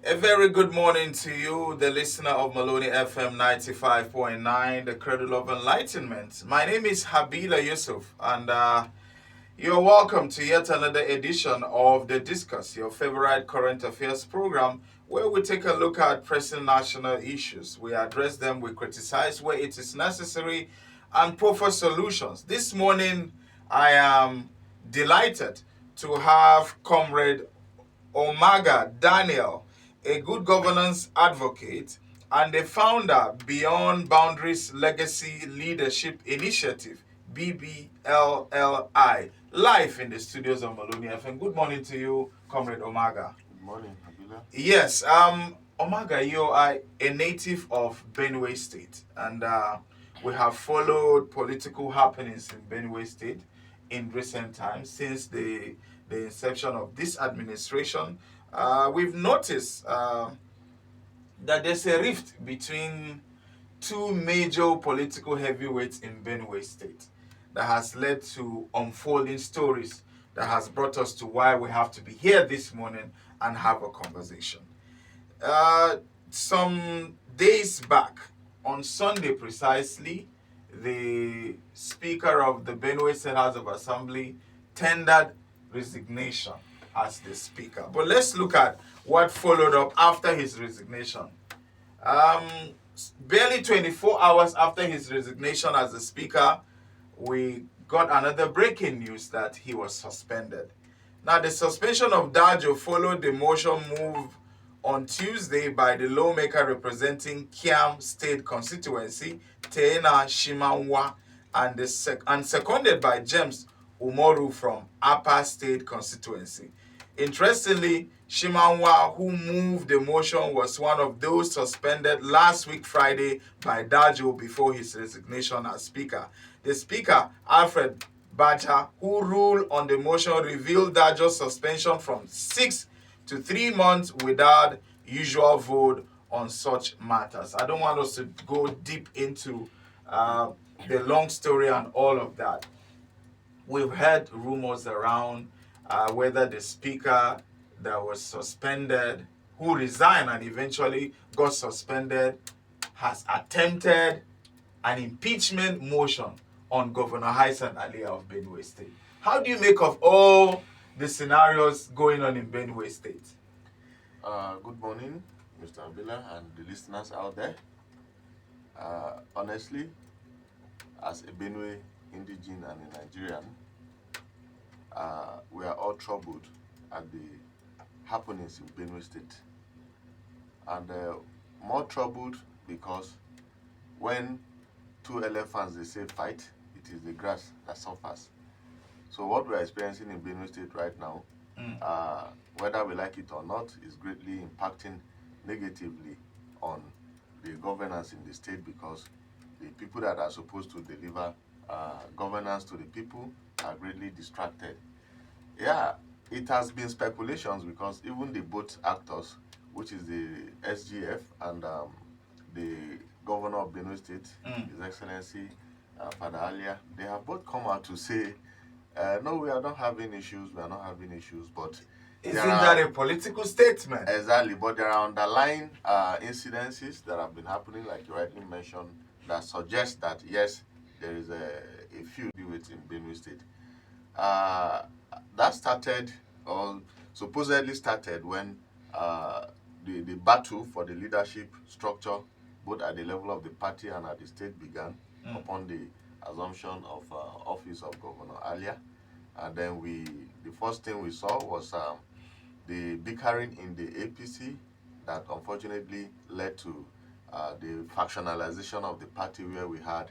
A very good morning to you, the listener of Maloney FM 95.9, the cradle of enlightenment. My name is Habila Yusuf, and you're welcome to yet another edition of the Discourse, your favorite current affairs program, where we take a look at pressing national issues. We address them, we criticize where it is necessary, and proffer solutions. This morning, I am delighted to have Comrade Omaga Daniel, a good governance advocate and the founder Beyond Boundaries Legacy Leadership Initiative, BBLLI, live in the studios of Maloney FM. Good morning to you, Comrade Omaga. Good morning, Habila. Yes, Omaga, you are a native of Benue State, and we have followed political happenings in Benue State in recent times since the inception of this administration. We've noticed that there's a rift between two major political heavyweights in Benue State that has led to unfolding stories that has brought us to why we have to be here this morning and have a conversation. Some days back, on Sunday precisely, the Speaker of the Benue State House of Assembly tendered resignation as the Speaker. But let's look at what followed up after his resignation. Um, Barely 24 hours after his resignation as the Speaker, we got another breaking news that he was suspended. Now, the suspension of Dajo followed the motion moved on Tuesday by the lawmaker representing Kiam State constituency, Teena Shimanwa, and seconded by James Umoru from Upper State constituency. Interestingly, Shimanwa, who moved the motion, was one of those suspended last week Friday by Dajo before his resignation as Speaker. The Speaker, Alfred Baja, who ruled on the motion, revealed Dajo's suspension from 6 to 3 months without usual vote on such matters. I don't want us to go deep into the long story and all of that. We've heard rumors around whether the speaker that was suspended, who resigned and eventually got suspended, has attempted an impeachment motion on Governor Hassan Ali of Benue State. How do you make of all the scenarios going on in Benue State? Good morning, Mr. Habila, and the listeners out there. Honestly, as a Benue indigene and a Nigerian, we are all troubled at the happenings in Benue State. And more troubled because when two elephants, they say fight, it is the grass that suffers. So what we're experiencing in Benue State right now, whether we like it or not, is greatly impacting negatively on the governance in the state because the people that are supposed to deliver governance to the people are greatly distracted. Yeah, it has been speculations because even the both actors, which is the SGF and the governor of Benue State, His Excellency Father Alia, they have both come out to say, no, we are not having issues, but isn't that a political statement? Exactly, but there are underlying incidences that have been happening, like you rightly mentioned, that suggest that yes, there is a feud in Benue State. That started, or supposedly started, when the battle for the leadership structure, both at the level of the party and at the state, began upon the assumption of office of Governor Alia. And then the first thing we saw was the bickering in the APC that unfortunately led to the factionalization of the party, where we had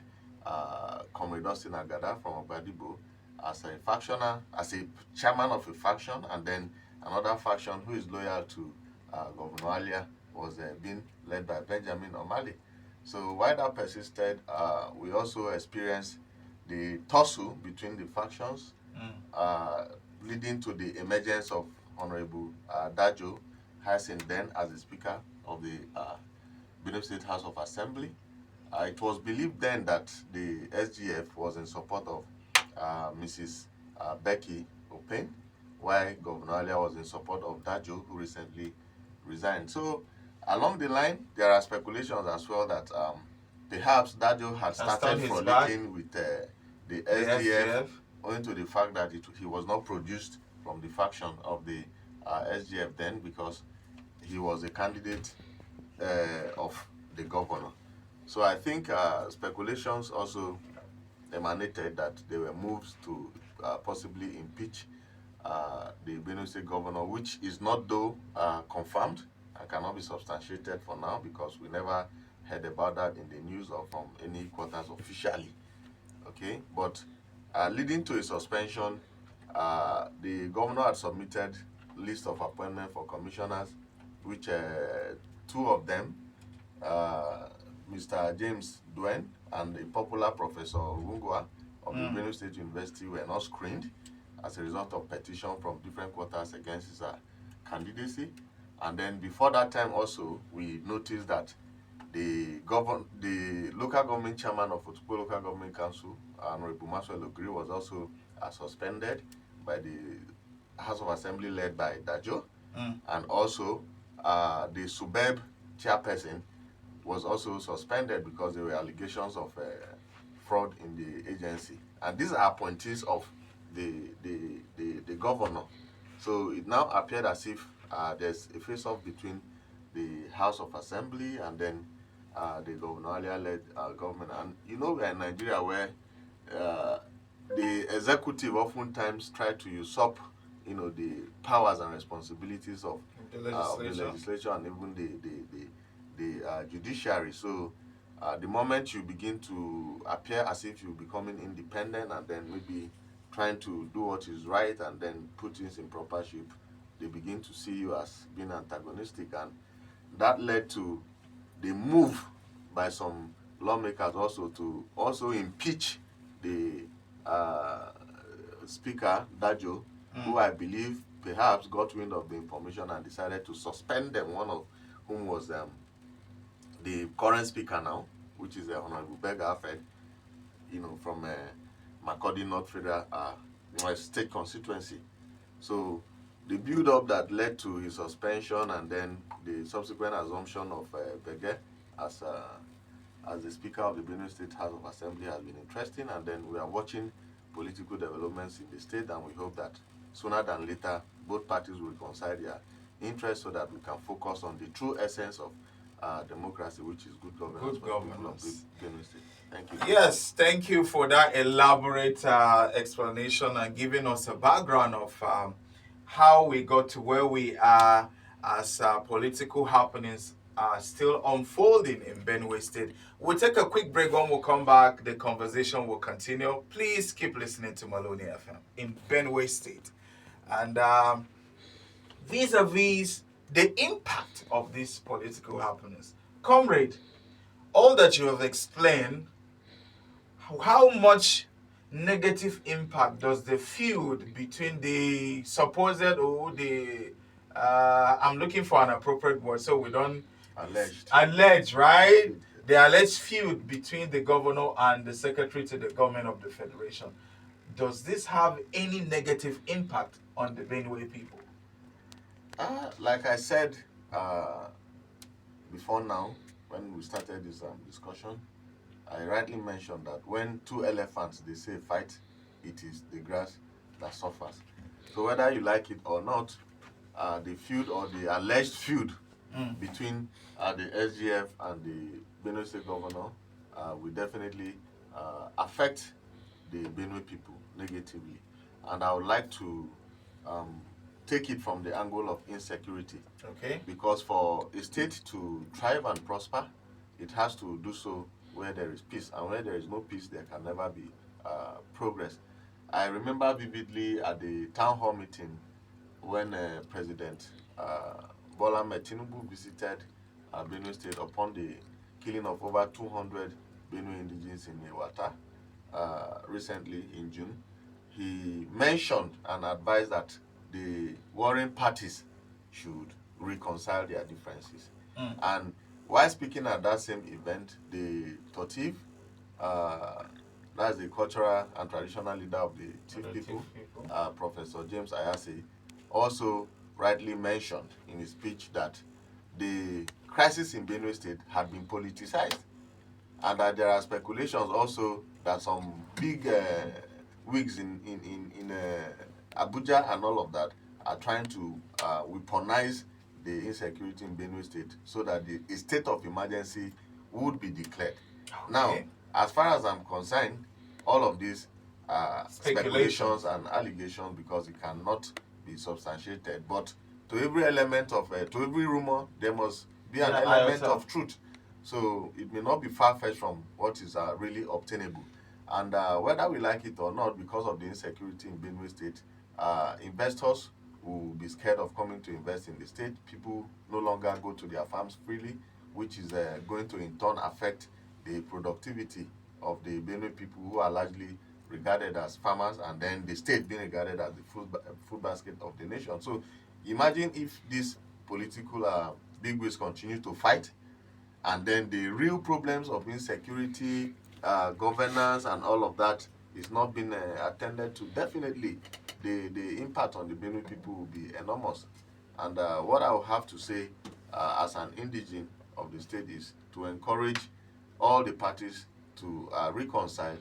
Comrade Austin Agada from Obadibo as a factioner, as a chairman of a faction, and then another faction who is loyal to Governor Alia was being led by Benjamin Omali. So while that persisted, we also experienced the tussle between the factions, leading to the emergence of Honorable Dajo Hassan then as the Speaker of the Benue State House of Assembly. It was believed then that the SGF was in support of Mrs. Becky Open, while Governor Alia was in support of Dajo, who recently resigned. So along the line, there are speculations as well that perhaps Dajo had started his frolicking with the the SDF, SGF. owing to the fact that he was not produced from the faction of the SGF then, because he was a candidate of the governor. So I think speculations also emanated that there were moves to possibly impeach the Benue State governor, which is not though confirmed and cannot be substantiated for now, because we never heard about that in the news or from any quarters officially. Okay, but leading to a suspension, the governor had submitted list of appointment for commissioners, which two of them, uh, Mr. James Duen and the popular Professor Rungwa of the Benue State University, were not screened as a result of petition from different quarters against his candidacy. And then before that time also, we noticed that the local government chairman of Otukpo Local Government Council, Honorable Maxwell Ogri, was also suspended by the House of Assembly led by Dajo. And also the suburb chairperson was also suspended because there were allegations of fraud in the agency. And these are appointees of the governor. So it now appeared as if there's a face-off between the House of Assembly and then the gubernatorial-led government. And you know, we're in Nigeria where the executive oftentimes try to usurp, the powers and responsibilities of The the legislature. legislature and even the judiciary. So the moment you begin to appear as if you're becoming independent and then maybe trying to do what is right and then put things in proper shape, they begin to see you as being antagonistic. And that led to the move by some lawmakers also to also impeach the Speaker, Dajo, who I believe perhaps got wind of the information and decided to suspend them, one of whom was the current Speaker now, which is Honorable Bega Afed, from Makurdi North Federal State Constituency. So the build-up that led to his suspension and then the subsequent assumption of Bege as the Speaker of the Benue State House of Assembly has been interesting, and then we are watching political developments in the state, and we hope that sooner than later both parties will reconcile their interests so that we can focus on the true essence of democracy, which is good governance Good for the people of governance. Benue State. Thank you. Yes, thank you for that elaborate explanation and giving us a background of how we got to where we are as political happenings are still unfolding in Benue State. We'll take a quick break. When we'll come back, the conversation will continue. Please keep listening to Maloney FM in Benue State. And vis-a-vis the impact of these political happenings. Comrade, all that you have explained, how much negative impact does the feud between the supposed or the I'm looking for an appropriate word so we don't alleged, right? The alleged feud between the governor and the secretary to the government of the federation. Does this have any negative impact on the Benue people? Like I said before now, when we started this discussion, I rightly mentioned that when two elephants, they say fight, it is the grass that suffers. So whether you like it or not, the feud or the alleged feud between the SGF and the Benue State governor will definitely affect the Benue people negatively. And I would like to take it from the angle of insecurity. Okay. Because for a state to thrive and prosper, it has to do so where there is peace. And where there is no peace, there can never be progress. I remember vividly at the town hall meeting when President Bola Ahmed Tinubu visited Benue State upon the killing of over 200 Benue indigenes in Yewata recently in June. He mentioned and advised that the warring parties should reconcile their differences. And while speaking at that same event, the Totiv, that's the cultural and traditional leader of the Tiv people, Professor James Ayase, also rightly mentioned in his speech that the crisis in Benue State had been politicized, and that there are speculations also that some big wigs in Abuja and all of that are trying to weaponize the insecurity in Benue State so that a state of emergency would be declared. Now, Okay. as far as I'm concerned, all of these Speculations. speculations and allegations because it cannot be substantiated. But to every element of, to every rumor, there must be an Yeah, element iota. of truth. So it may not be far-fetched from what is really obtainable. And whether we like it or not, because of the insecurity in Benue State, investors will be scared of coming to invest in the state. People no longer go to their farms freely, which is going to in turn affect the productivity of the Benue people who are largely regarded as farmers, and then the state being regarded as the food basket of the nation. So imagine if these political bigwigs continue to fight, and then the real problems of insecurity, governance, and all of that is not being attended to. Definitely, the impact on the Benue people will be enormous. And what I will have to say as an indigene of the state is to encourage all the parties to reconcile,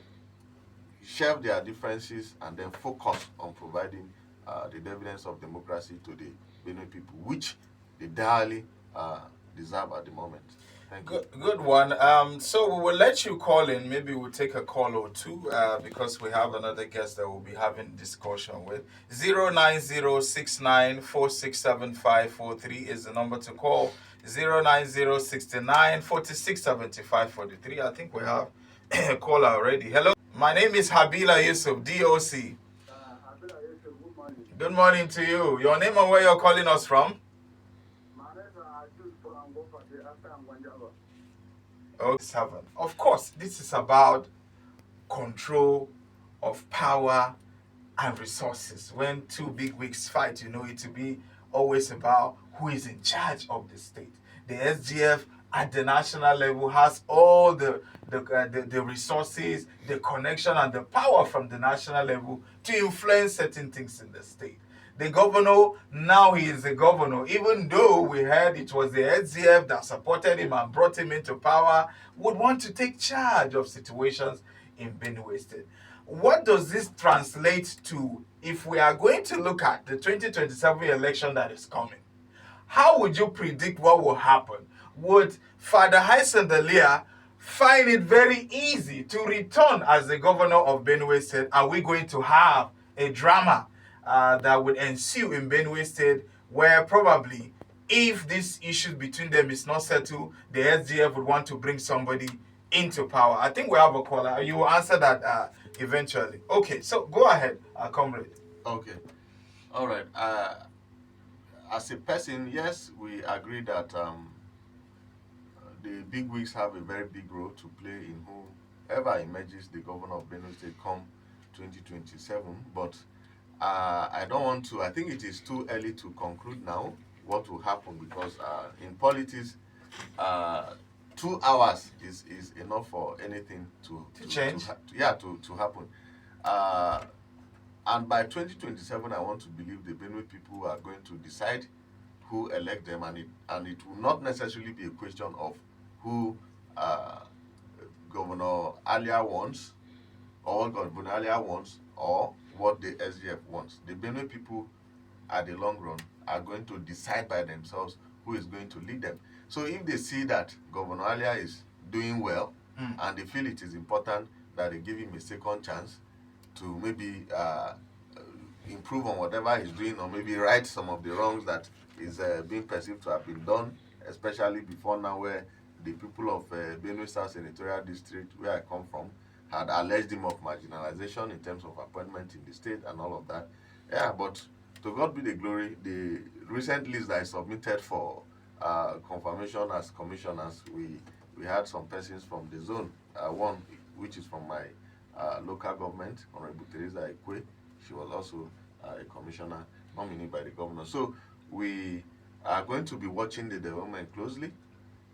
shelve their differences, and then focus on providing the dividends of democracy to the Benue people, which they direly deserve at the moment. Thank you. Good one. So we will let you call in. Maybe we'll take a call or two because we have another guest that we'll be having discussion with. 09069467543 is the number to call. 09069467543. I think we have a caller already. Hello. My name is Habila Yusuf, DOC. Good morning to you. Your name and where you're calling us from? Oh, 7. Of course, this is about control of power and resources. When two big wigs fight, it to be always about who is in charge of the state. The SGF at the national level has all the resources, the connection, and the power from the national level to influence certain things in the state. The governor, now he is the governor, even though we heard it was the SDF that supported him and brought him into power, would want to take charge of situations in Benue State. What does this translate to if we are going to look at the 2027 election that is coming? How would you predict what will happen? Would Father Hyson find it very easy to return as the governor of Benue State? Are we going to have a drama that would ensue in Benue State where probably if this issue between them is not settled, the SDF would want to bring somebody into power? I think we have a caller. You will answer that eventually. Okay, so go ahead, comrade. Okay. All right. As a person, yes, we agree that the big wigs have a very big role to play in whoever emerges the governor of Benue State come 2027. But I don't want to, I think it is too early to conclude now what will happen because in politics, 2 hours is enough for anything to change. To happen. And by 2027, I want to believe the Benue people are going to decide who elect them, and it will not necessarily be a question of who Governor Alia wants, or what Governor Alia wants, or what the SGF wants. The Benue people, at the long run, are going to decide by themselves who is going to lead them. So if they see that Governor Alia is doing well, and they feel it is important that they give him a second chance to maybe improve on whatever he's doing, or maybe right some of the wrongs that is being perceived to have been done, especially before now, where the people of Benue South Senatorial District, where I come from, had alleged him of marginalization in terms of appointment in the state and all of that. Yeah, but to God be the glory, the recent list that I submitted for confirmation as commissioners, we had some persons from the zone, one which is from my local government, Honorable Teresa Ekwe. She was also a commissioner nominated by the governor. So we are going to be watching the development closely.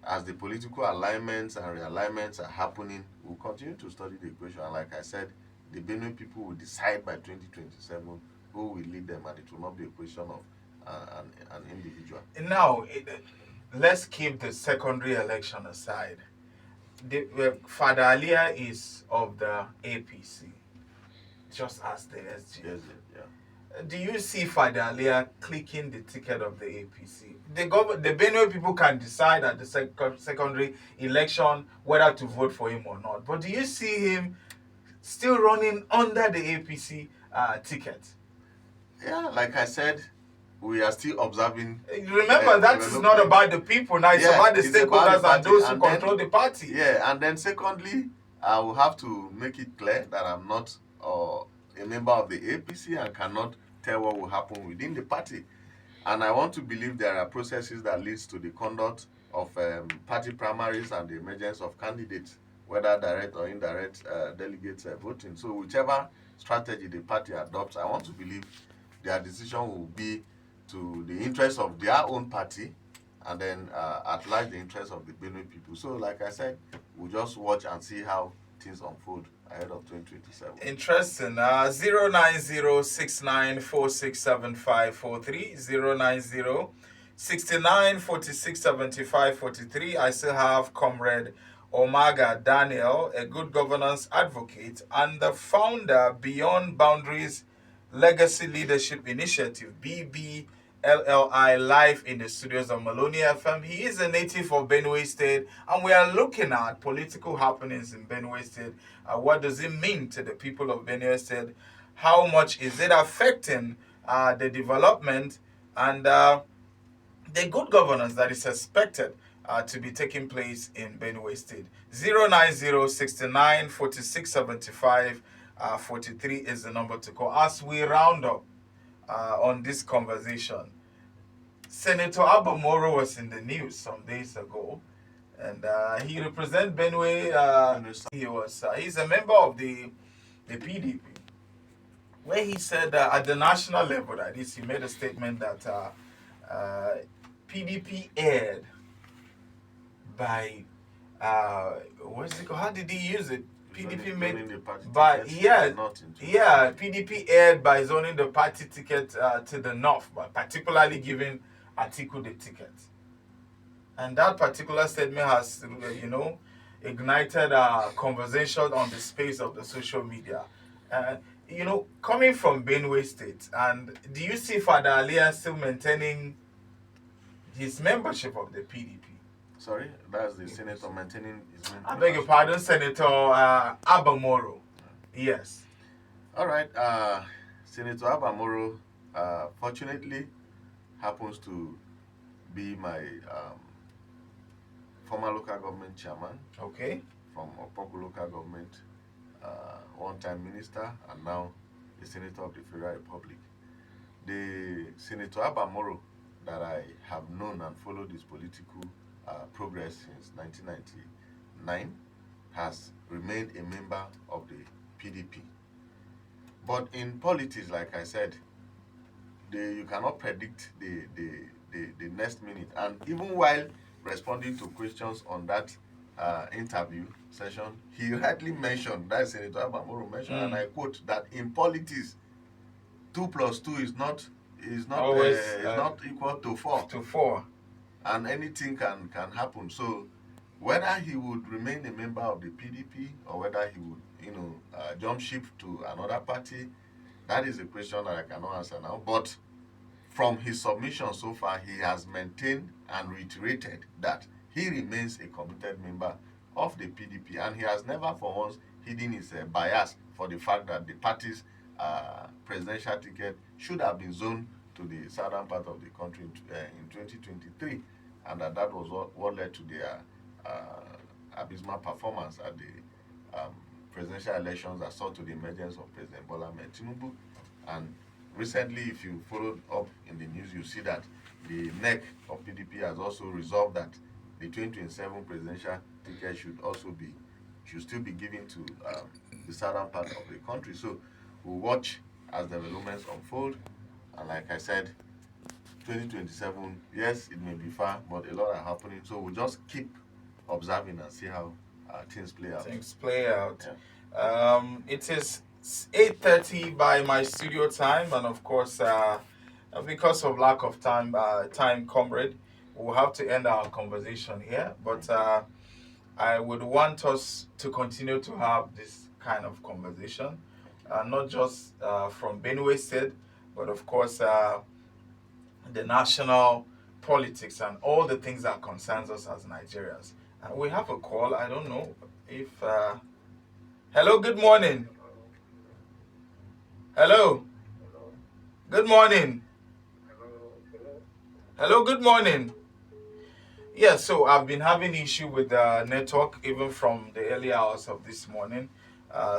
As the political alignments and realignments are happening, we'll continue to study the equation. And like I said, the Benue people will decide by 2027 who will lead them, and it will not be a question of an individual. Now, let's keep the secondary election aside. Father Alia is of the APC, just as the SG. Yes, yeah. Do you see Father Alia clicking the ticket of the APC? The Benue people can decide at the secondary election whether to vote for him or not. But do you see him still running under the APC ticket? Yeah, like I said, we are still observing. Remember, that is not about the people now, it's about the stakeholders and those who control the party. Yeah, and then secondly, I will have to make it clear that I'm not a member of the APC and cannot tell what will happen within the party. And I want to believe there are processes that leads to the conduct of party primaries and the emergence of candidates, whether direct or indirect delegates voting. So whichever strategy the party adopts, I want to believe their decision will be to the interest of their own party and then at large the interest of the Benue people. So like I said, we'll just watch and see how things unfold ahead of 2027. Interesting. 09069467543, 09069467543. I still have Comrade Omaga Daniel, a good governance advocate and the founder Beyond Boundaries Legacy Leadership Initiative, BBLLI, live in the studios of Maloney FM. He is a native of Benue State, and we are looking at political happenings in Benue State. What does it mean to the people of Benue State? How much is it affecting the development and the good governance that is expected to be taking place in Benue State? 09069467543 is the number to call. As we round up on this conversation, Senator Abamoro was in the news some days ago, and he represents Benue. He's a member of the PDP, where he said at the national level, that is, he made a statement that PDP erred by what's it called? How did he use it? PDP made PDP erred by zoning the party ticket to the north, but particularly giving Atiku the ticket. And that particular statement has, ignited a conversation on the space of the social media. Coming from Benue State, and do you see Father Alia still maintaining his membership of the PDP? Sorry, that's the senator maintaining his membership. I beg your pardon, Senator Abamoro. Yes. All right. Senator Abamoro, fortunately, happens to be my former local government chairman. Okay. From Opoku local government, one-time minister, and now the senator of the Federal Republic. The Senator Abamoro that I have known and followed his political progress since 1999 has remained a member of the PDP. But in politics, like I said, you cannot predict the next minute. And even while responding to questions on that interview session, he rightly mentioned, that Senator Abamoro mentioned, and I quote, that in politics, 2 plus 2 is not always not equal to 4. And anything can happen. So whether he would remain a member of the PDP or whether he would, jump ship to another party, that is a question that I cannot answer now. But from his submission so far, he has maintained and reiterated that he remains a committed member of the PDP, and he has never for once hidden his bias for the fact that the party's presidential ticket should have been zoned to the southern part of the country in 2023, and that was what led to their abysmal performance at the presidential elections that saw to the emergence of President Bola Ahmed Tinubu. And recently, if you followed up in the news, you see that the NEC of PDP has also resolved that the 2027 presidential ticket should still be given to the southern part of the country. So we'll watch as developments unfold. And like I said, 2027, yes, it may be far, but a lot are happening. So we'll just keep observing and see how things play out. Yeah. It is 8:30 by my studio time, and of course, because of lack of time, comrade, we'll have to end our conversation here. But I would want us to continue to have this kind of conversation, not just from Benue State, but of course the national politics and all the things that concerns us as Nigerians. We have a call. I don't know if. Hello. Good morning. Hello. Good morning. Hello. Good morning. Yeah, so I've been having issue with the network even from the early hours of this morning.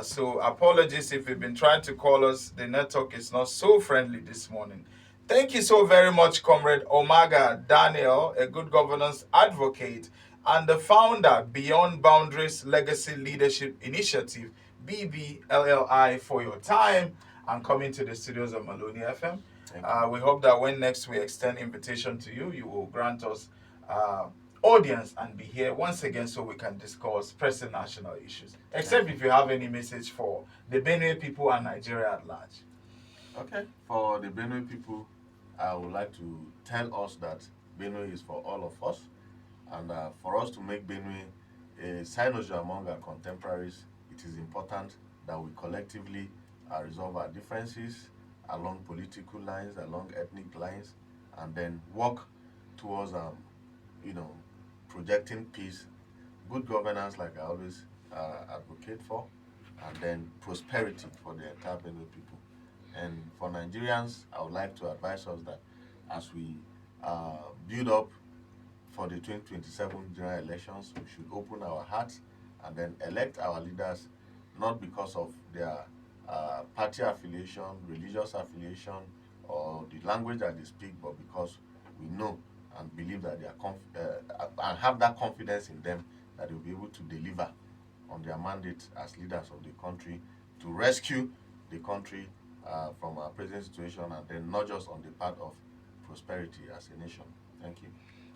So apologies if you've been trying to call us. The network is not so friendly this morning. Thank you so very much, Comrade Omaga Daniel, a good governance advocate and the founder Beyond Boundaries Legacy Leadership Initiative, BBLLI, for your time and coming to the studios of Maloney FM. We hope that when next we extend invitation to you, you will grant us uh, audience and be here once again so we can discuss pressing national issues. Except if you have any message for the Benue people and Nigeria at large. Okay. For the Benue people, I would like to tell us that Benue is for all of us. And for us to make Benue a cynosure among our contemporaries, it is important that we collectively resolve our differences along political lines, along ethnic lines, and then work towards, you know, projecting peace, good governance, like I always advocate for, and then prosperity for the entire Benue people. And for Nigerians, I would like to advise us that as we build up for the 2027 general elections, we should open our hearts and then elect our leaders not because of their party affiliation, religious affiliation, or the language that they speak, but because we know and believe that they are and have that confidence in them that they'll be able to deliver on their mandate as leaders of the country to rescue the country from our present situation, and then not just on the path of prosperity as a nation. Thank you.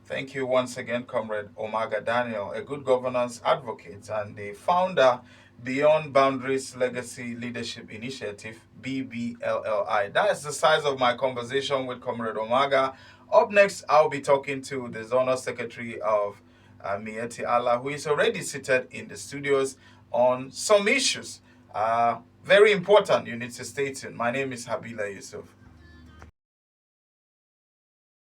Thank you once again, Comrade Omaga Daniel, a good governance advocate and the founder Beyond Boundaries Legacy Leadership Initiative, BBLLI. That is the size of my conversation with Comrade Omaga. Up next, I'll be talking to the Zonal Secretary of Mieti Allah, who is already seated in the studios on some issues. Very important, you need to stay tuned. My name is Habila Yusuf.